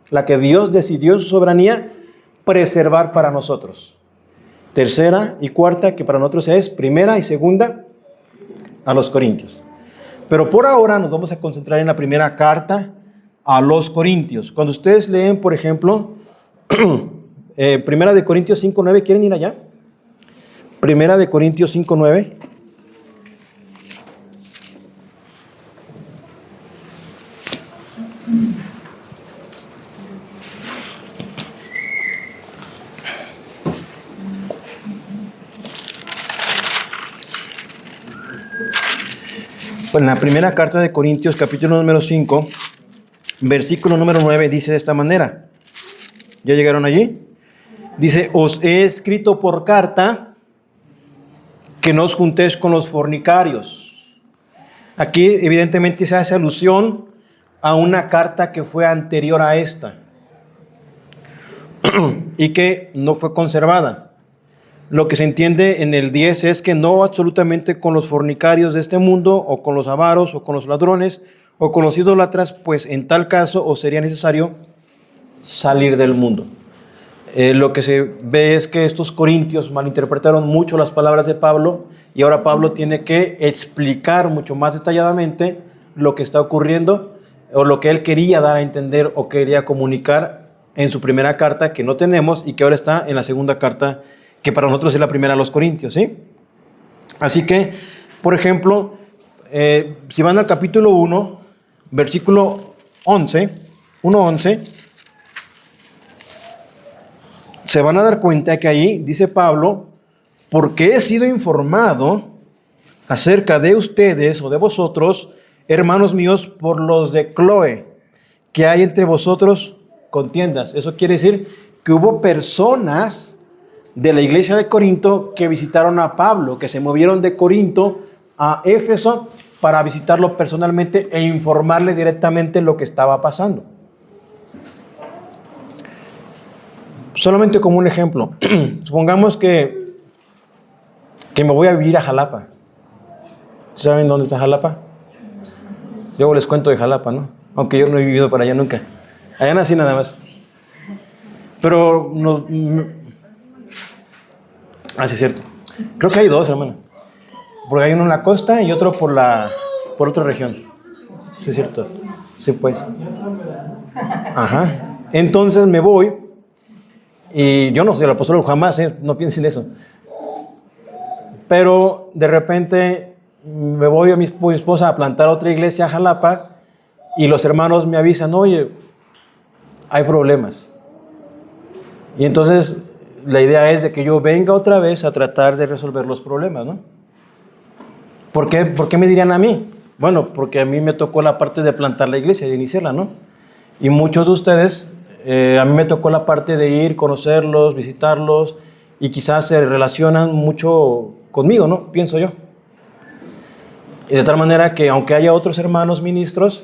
la que Dios decidió en su soberanía preservar para nosotros. Tercera y cuarta, que para nosotros es primera y segunda a los Corintios. Pero por ahora nos vamos a concentrar en la primera carta a los Corintios. Cuando ustedes leen, por ejemplo, Primera de Corintios 5:9, ¿quieren ir allá? Primera de Corintios 5:9. Pues en la primera carta de Corintios, capítulo número 5, versículo número 9, dice de esta manera. ¿Ya llegaron allí? Dice, os he escrito por carta que no os juntéis con los fornicarios. Aquí evidentemente se hace alusión a una carta que fue anterior a esta y que no fue conservada. Lo que se entiende en el 10 es que no absolutamente con los fornicarios de este mundo, o con los avaros, o con los ladrones, o con los idólatras, pues en tal caso os sería necesario salir del mundo. Lo que se ve es que estos corintios malinterpretaron mucho las palabras de Pablo, y ahora Pablo tiene que explicar mucho más detalladamente lo que está ocurriendo, o lo que él quería dar a entender o quería comunicar en su primera carta, que no tenemos, y que ahora está en la segunda carta, que para nosotros es la primera a los Corintios, ¿sí? Así que, por ejemplo, si van al capítulo 1, versículo 11, 1:11, se van a dar cuenta que ahí dice Pablo, porque he sido informado acerca de ustedes o de vosotros, hermanos míos, por los de Cloe, que hay entre vosotros contiendas. Eso quiere decir que hubo personas de la iglesia de Corinto que visitaron a Pablo, que se movieron de Corinto a Éfeso para visitarlo personalmente e informarle directamente lo que estaba pasando. Solamente como un ejemplo, supongamos que me voy a vivir a Jalapa. ¿Saben dónde está Jalapa? Luego les cuento de Jalapa, ¿no? Aunque yo no he vivido para allá nunca. Allá nací nada más. Pero sí es cierto. Creo que hay 2, hermano. Porque hay uno en la costa y otro por otra región. Sí es cierto. Sí, pues. Ajá. Entonces me voy. Y yo no soy el apóstol jamás, no piensen eso. Pero de repente me voy a mi esposa a plantar otra iglesia a Jalapa. Y los hermanos me avisan, oye, hay problemas. Y entonces la idea es de que yo venga otra vez a tratar de resolver los problemas, ¿no? ¿Por qué me dirían a mí? Bueno, porque a mí me tocó la parte de plantar la iglesia, de iniciarla, ¿no? Y muchos de ustedes, a mí me tocó la parte de ir, conocerlos, visitarlos, y quizás se relacionan mucho conmigo, ¿no? Pienso yo. Y de tal manera que aunque haya otros hermanos ministros,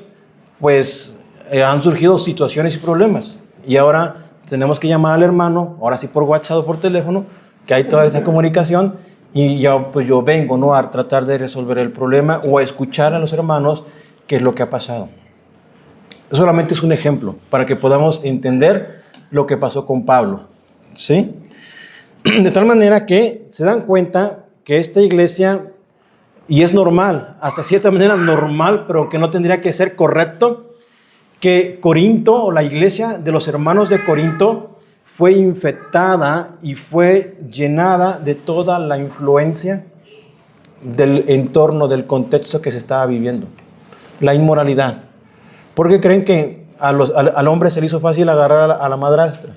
pues han surgido situaciones y problemas. Y ahora tenemos que llamar al hermano, ahora sí por WhatsApp o por teléfono, que hay toda esta comunicación, y ya pues yo vengo, ¿no?, a tratar de resolver el problema o a escuchar a los hermanos qué es lo que ha pasado. Solamente es un ejemplo para que podamos entender lo que pasó con Pablo, ¿sí? De tal manera que se dan cuenta que esta iglesia, y es normal, hasta cierta manera normal, pero que no tendría que ser correcto, que Corinto, o la iglesia de los hermanos de Corinto, fue infectada y fue llenada de toda la influencia del entorno, del contexto que se estaba viviendo. La inmoralidad. ¿Por qué creen que al hombre se le hizo fácil agarrar a la madrastra?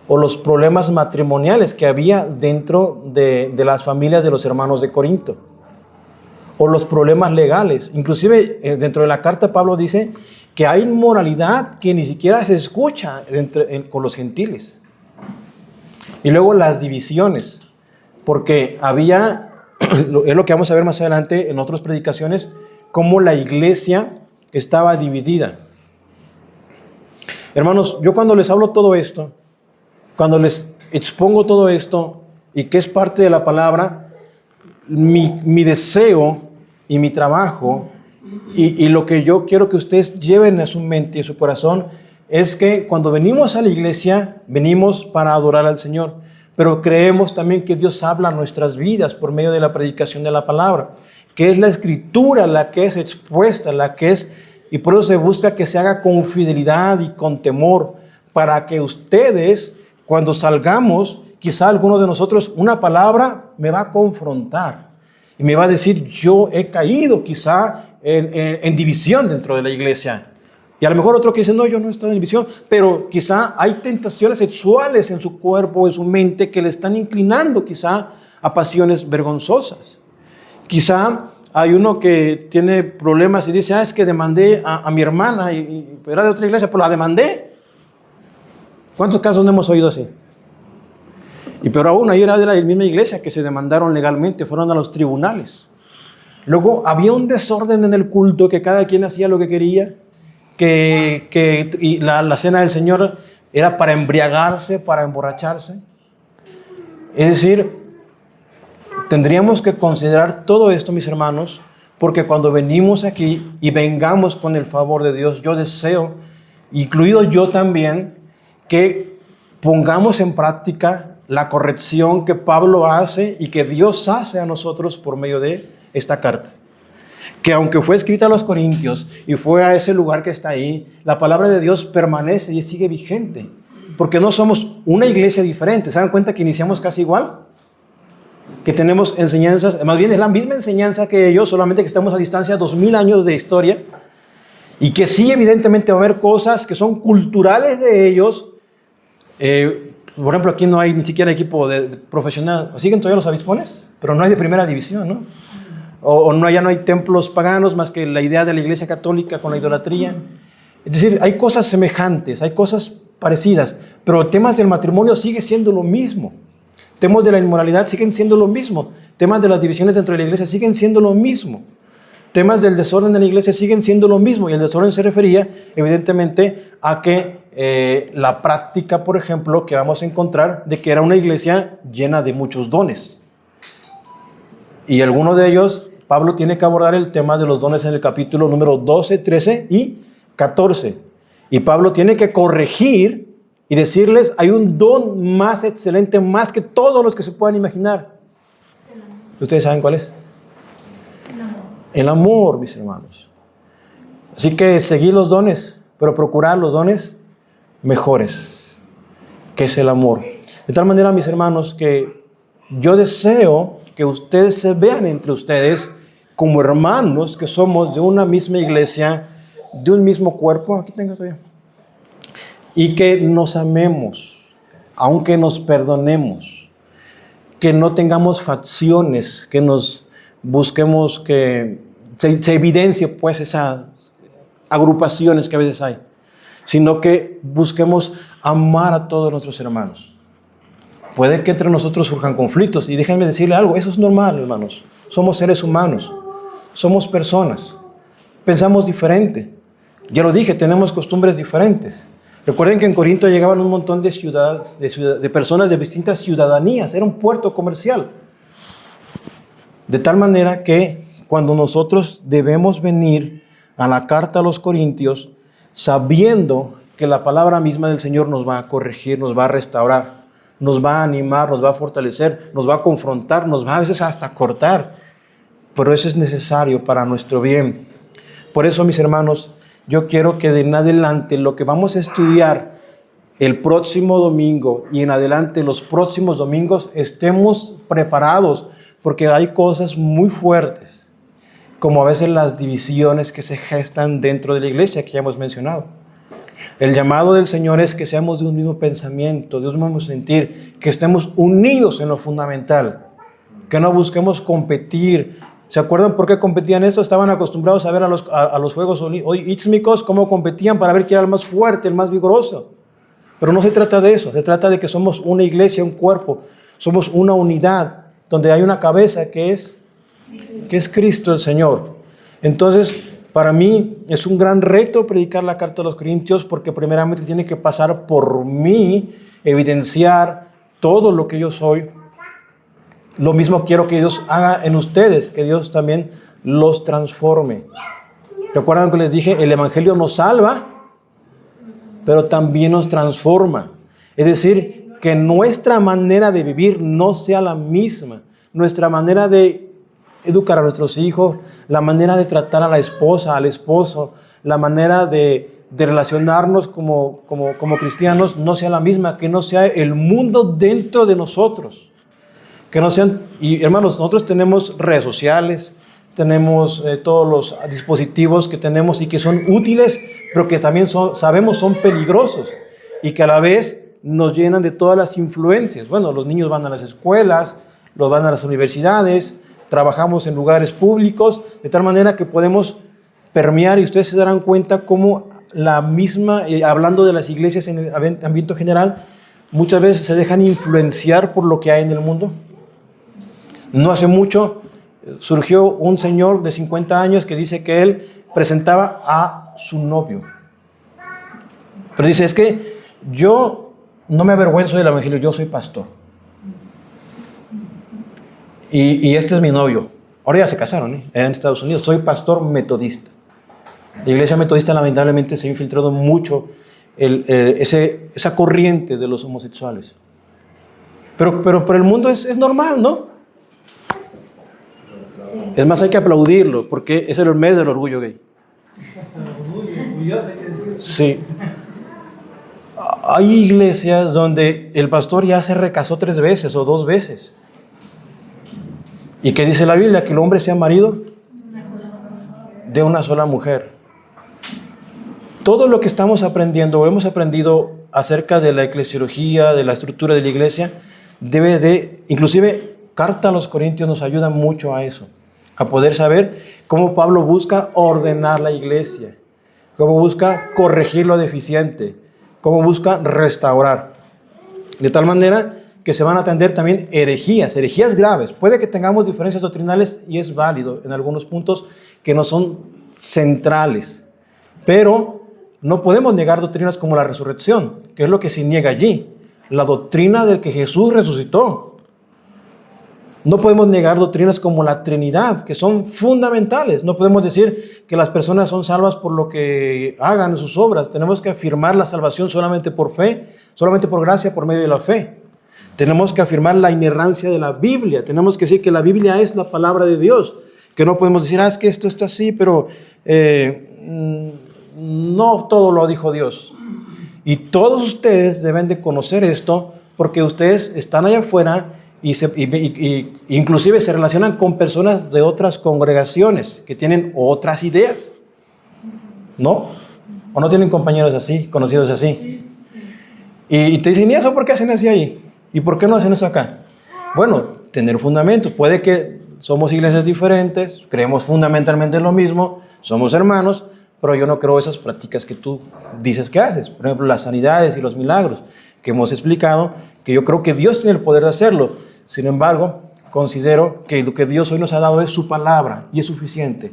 O los problemas matrimoniales que había dentro de las familias de los hermanos de Corinto. O los problemas legales. Inclusive dentro de la carta Pablo dice que hay inmoralidad que ni siquiera se escucha con los gentiles. Y luego las divisiones, porque había es lo que vamos a ver más adelante en otras predicaciones, cómo la iglesia estaba dividida. Hermanos, yo cuando les hablo todo esto, cuando les expongo todo esto y que es parte de la palabra, mi deseo y mi trabajo y lo que yo quiero que ustedes lleven a su mente y a su corazón es que cuando venimos a la iglesia, venimos para adorar al Señor, pero creemos también que Dios habla a nuestras vidas por medio de la predicación de la palabra, que es la Escritura la que es expuesta, la que es, y por eso se busca que se haga con fidelidad y con temor, para que ustedes, cuando salgamos, quizá algunos de nosotros, una palabra me va a confrontar y me va a decir, yo he caído quizá en división dentro de la iglesia. Y a lo mejor otro que dice, no, yo no he estado en división, pero quizá hay tentaciones sexuales en su cuerpo, en su mente, que le están inclinando quizá a pasiones vergonzosas. Quizá hay uno que tiene problemas y dice, es que demandé a mi hermana, y era de otra iglesia, pero la demandé. ¿Cuántos casos no hemos oído así? Y peor aún, ahí era de la misma iglesia que se demandaron legalmente, fueron a los tribunales. Luego había un desorden en el culto, que cada quien hacía lo que quería, y la cena del Señor era para embriagarse, para emborracharse. Es decir, tendríamos que considerar todo esto, mis hermanos, porque cuando venimos aquí y vengamos con el favor de Dios, yo deseo, incluido yo también, que pongamos en práctica la corrección que Pablo hace y que Dios hace a nosotros por medio de esta carta. Que aunque fue escrita a los Corintios y fue a ese lugar que está ahí, la palabra de Dios permanece y sigue vigente. Porque no somos una iglesia diferente. ¿Se dan cuenta que iniciamos casi igual? Que tenemos enseñanzas, más bien es la misma enseñanza que ellos, solamente que estamos a distancia de 2000 años de historia. Y que sí, evidentemente va a haber cosas que son culturales de ellos. Por ejemplo, aquí no hay ni siquiera equipo de profesional. Siguen todavía los avispones, pero no hay de primera división, ¿no? O no, ya no hay templos paganos más que la idea de la iglesia católica con la idolatría. Es decir, hay cosas semejantes, hay cosas parecidas, pero temas del matrimonio sigue siendo lo mismo. Temas de la inmoralidad siguen siendo lo mismo. Temas de las divisiones dentro de la iglesia siguen siendo lo mismo. Temas del desorden en la iglesia siguen siendo lo mismo. Y el desorden se refería, evidentemente, a que la práctica, por ejemplo, que vamos a encontrar de que era una iglesia llena de muchos dones. Y alguno de ellos, Pablo tiene que abordar el tema de los dones en el capítulo número 12, 13 y 14. Y Pablo tiene que corregir y decirles, hay un don más excelente, más que todos los que se puedan imaginar. ¿Ustedes saben cuál es? El amor, mis hermanos. Así que seguir los dones, pero procurar los dones mejores, que es el amor. De tal manera, mis hermanos, que yo deseo que ustedes se vean entre ustedes como hermanos que somos de una misma iglesia, de un mismo cuerpo. Aquí tengo todavía. Y que nos amemos, aunque nos perdonemos, que no tengamos facciones, que nos busquemos que se evidencie pues esas agrupaciones que a veces hay, sino que busquemos amar a todos nuestros hermanos. Puede que entre nosotros surjan conflictos y déjenme decirle algo, eso es normal, hermanos. Somos seres humanos, somos personas, pensamos diferente. Ya lo dije, tenemos costumbres diferentes. Recuerden que en Corinto llegaban un montón de personas de distintas ciudadanías, era un puerto comercial. De tal manera que cuando nosotros debemos venir a la carta a los Corintios, sabiendo que la palabra misma del Señor nos va a corregir, nos va a restaurar, nos va a animar, nos va a fortalecer, nos va a confrontar, nos va a veces hasta cortar. Pero eso es necesario para nuestro bien. Por eso, mis hermanos, yo quiero que de en adelante lo que vamos a estudiar el próximo domingo y en adelante los próximos domingos estemos preparados, porque hay cosas muy fuertes, como a veces las divisiones que se gestan dentro de la iglesia que ya hemos mencionado. El llamado del Señor es que seamos de un mismo pensamiento, de un mismo sentir, que estemos unidos en lo fundamental, que no busquemos competir. ¿Se acuerdan por qué competían esto? Estaban acostumbrados a ver a los juegos ístmicos cómo competían para ver quién era el más fuerte, el más vigoroso. Pero no se trata de eso, se trata de que somos una iglesia, un cuerpo, somos una unidad donde hay una cabeza que es Cristo el Señor. Entonces, para mí es un gran reto predicar la carta a los Corintios, porque primeramente tiene que pasar por mí, evidenciar todo lo que yo soy. Lo mismo quiero que Dios haga en ustedes, que Dios también los transforme. ¿Recuerdan que les dije? El Evangelio nos salva, pero también nos transforma. Es decir, que nuestra manera de vivir no sea la misma. Nuestra manera de educar a nuestros hijos, la manera de tratar a la esposa, al esposo, la manera de relacionarnos como cristianos no sea la misma, que no sea el mundo dentro de nosotros. Que no sean, y hermanos, nosotros tenemos redes sociales, tenemos todos los dispositivos que tenemos y que son útiles, pero que también sabemos son peligrosos y que a la vez nos llenan de todas las influencias. Bueno, los niños van a las escuelas, los van a las universidades, trabajamos en lugares públicos, de tal manera que podemos permear, y ustedes se darán cuenta cómo la misma, hablando de las iglesias en el ambiente general, muchas veces se dejan influenciar por lo que hay en el mundo. No hace mucho surgió un señor de 50 años que dice que él presentaba a su novio. Pero dice, es que yo no me avergüenzo del evangelio, yo soy pastor. Y este es mi novio. Ahora ya se casaron, en Estados Unidos. Soy pastor metodista. La iglesia metodista lamentablemente se ha infiltrado mucho esa corriente de los homosexuales. Pero el mundo es normal, ¿no? Sí. Es más, hay que aplaudirlo, porque es el mes del orgullo gay. Sí. Hay iglesias donde el pastor ya se recasó 3 veces o 2 veces. ¿Y qué dice la Biblia? Que el hombre sea marido de una sola mujer. Todo lo que estamos aprendiendo o hemos aprendido acerca de la eclesiología, de la estructura de la iglesia, debe de, inclusive, carta a los Corintios nos ayuda mucho a eso, a poder saber cómo Pablo busca ordenar la iglesia, cómo busca corregir lo deficiente, cómo busca restaurar. De tal manera que se van a atender también herejías graves. Puede que tengamos diferencias doctrinales y es válido en algunos puntos que no son centrales, pero no podemos negar doctrinas como la resurrección, que es lo que se niega allí, la doctrina de que Jesús resucitó. No podemos negar doctrinas como la Trinidad, que son fundamentales. No podemos decir que las personas son salvas por lo que hagan en sus obras. Tenemos que afirmar la salvación solamente por fe, solamente por gracia, por medio de la fe. Tenemos que afirmar la inerrancia de la Biblia. Tenemos que decir que la Biblia es la palabra de Dios. Que no podemos decir, es que esto está así, pero no todo lo dijo Dios. Y todos ustedes deben de conocer esto, porque ustedes están allá afuera y inclusive se relacionan con personas de otras congregaciones que tienen otras ideas, ¿no? ¿O no tienen compañeros así, conocidos así? Y te dicen, ¿y eso por qué hacen así ahí? ¿Y por qué no hacen eso acá? Bueno, tener fundamento. Puede que somos iglesias diferentes, creemos fundamentalmente en lo mismo, somos hermanos, pero yo no creo esas prácticas que tú dices que haces. Por ejemplo, las sanidades y los milagros que hemos explicado, que yo creo que Dios tiene el poder de hacerlo. Sin embargo, considero que lo que Dios hoy nos ha dado es su palabra y es suficiente.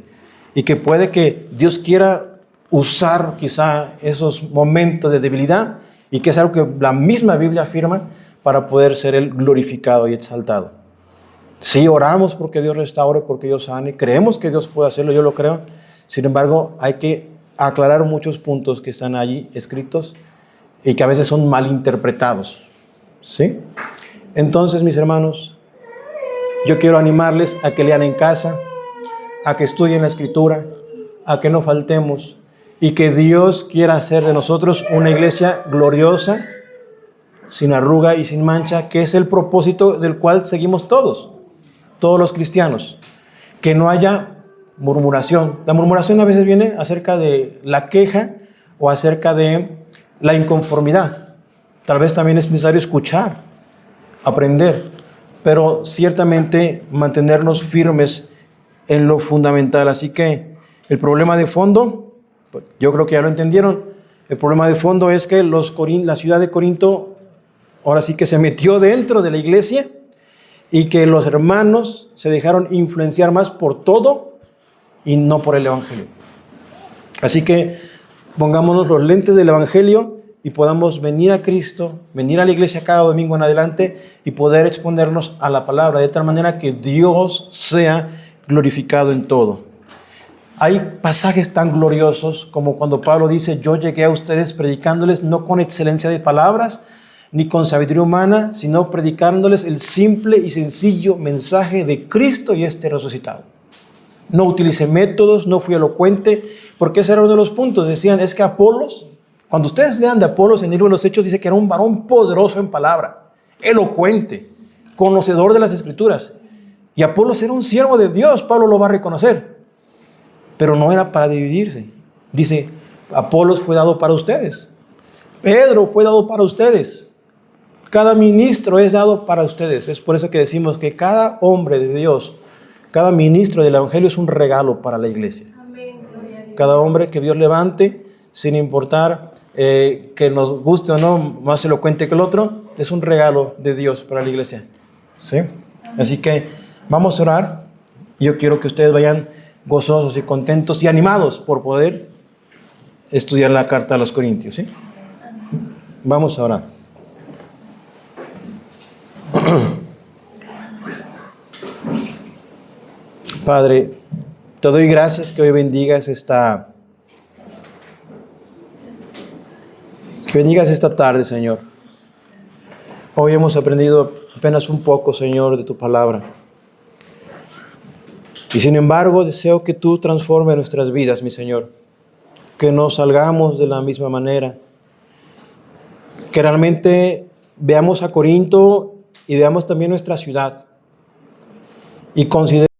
Y que puede que Dios quiera usar quizá esos momentos de debilidad y que es algo que la misma Biblia afirma para poder ser Él glorificado y exaltado. Sí, oramos porque Dios restaure, porque Dios sane. Creemos que Dios puede hacerlo, yo lo creo. Sin embargo, hay que aclarar muchos puntos que están allí escritos y que a veces son malinterpretados. ¿Sí? Entonces, mis hermanos, yo quiero animarles a que lean en casa, a que estudien la Escritura, a que no faltemos y que Dios quiera hacer de nosotros una iglesia gloriosa, sin arruga y sin mancha, que es el propósito del cual seguimos todos los cristianos. Que no haya murmuración. La murmuración a veces viene acerca de la queja o acerca de la inconformidad. Tal vez también es necesario escuchar, aprender, pero ciertamente mantenernos firmes en lo fundamental. Así que el problema de fondo, yo creo que ya lo entendieron, el problema de fondo es que la ciudad de Corinto ahora sí que se metió dentro de la iglesia y que los hermanos se dejaron influenciar más por todo y no por el Evangelio. Así que pongámonos los lentes del Evangelio y podamos venir a Cristo, venir a la iglesia cada domingo en adelante y poder exponernos a la palabra de tal manera que Dios sea glorificado en todo. Hay pasajes tan gloriosos como cuando Pablo dice: yo llegué a ustedes predicándoles no con excelencia de palabras ni con sabiduría humana, sino predicándoles el simple y sencillo mensaje de Cristo y este resucitado. No utilicé métodos, no fui elocuente, porque ese era uno de los puntos. Decían, es que Apolos, cuando ustedes lean de Apolos en el libro de los Hechos, dice que era un varón poderoso en palabra, elocuente, conocedor de las Escrituras. Y Apolos era un siervo de Dios, Pablo lo va a reconocer. Pero no era para dividirse. Dice, Apolos fue dado para ustedes. Pedro fue dado para ustedes. Cada ministro es dado para ustedes. Es por eso que decimos que cada hombre de Dios, cada ministro del Evangelio es un regalo para la iglesia. Cada hombre que Dios levante, sin importar que nos guste o no, más elocuente que el otro, es un regalo de Dios para la iglesia. ¿Sí? Así que vamos a orar. Yo quiero que ustedes vayan gozosos y contentos y animados por poder estudiar la carta a los Corintios. ¿Sí? Vamos a orar. Padre, te doy gracias que hoy bendigas esta tarde, Señor. Hoy hemos aprendido apenas un poco, Señor, de tu palabra. Y sin embargo, deseo que tú transformes nuestras vidas, mi Señor. Que no salgamos de la misma manera. Que realmente veamos a Corinto y veamos también nuestra ciudad. Y consideremos